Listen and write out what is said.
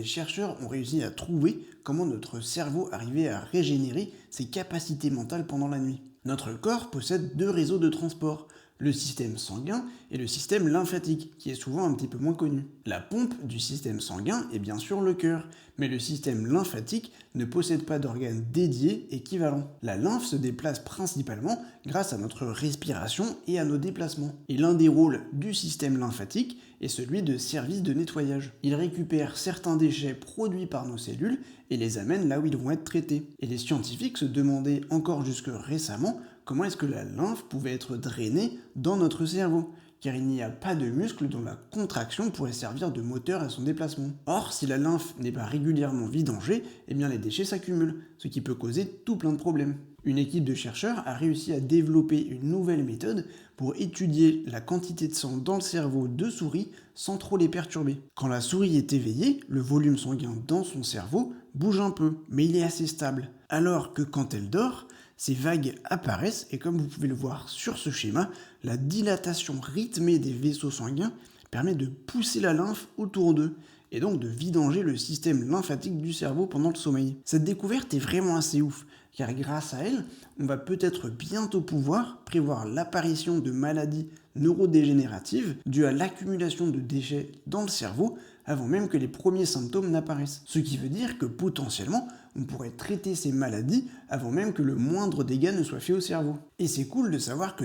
des chercheurs ont réussi à trouver comment notre cerveau arrivait à régénérer ses capacités mentales pendant la nuit. Notre corps possède deux réseaux de transport, le système sanguin et le système lymphatique, qui est souvent un petit peu moins connu. La pompe du système sanguin est bien sûr le cœur, mais le système lymphatique ne possède pas d'organes dédiés équivalents. La lymphe se déplace principalement grâce à notre respiration et à nos déplacements. Et l'un des rôles du système lymphatique est celui de service de nettoyage. Il récupère certains déchets produits par nos cellules et les amène là où ils vont être traités. Et les scientifiques se demandaient encore jusque récemment comment est-ce que la lymphe pouvait être drainée dans notre cerveau, car il n'y a pas de muscle dont la contraction pourrait servir de moteur à son déplacement. Or, si la lymphe n'est pas régulièrement vidangée, eh bien les déchets s'accumulent, ce qui peut causer tout plein de problèmes. Une équipe de chercheurs a réussi à développer une nouvelle méthode pour étudier la quantité de sang dans le cerveau de souris sans trop les perturber. Quand la souris est éveillée, le volume sanguin dans son cerveau bouge un peu, mais il est assez stable. Alors que quand elle dort, ces vagues apparaissent et comme vous pouvez le voir sur ce schéma, la dilatation rythmée des vaisseaux sanguins permet de pousser la lymphe autour d'eux et donc de vidanger le système lymphatique du cerveau pendant le sommeil. Cette découverte est vraiment assez ouf, car grâce à elle, on va peut-être bientôt pouvoir prévoir l'apparition de maladies neurodégénératives dues à l'accumulation de déchets dans le cerveau avant même que les premiers symptômes n'apparaissent. Ce qui veut dire que potentiellement, on pourrait traiter ces maladies avant même que le moindre dégât ne soit fait au cerveau. Et c'est cool de savoir que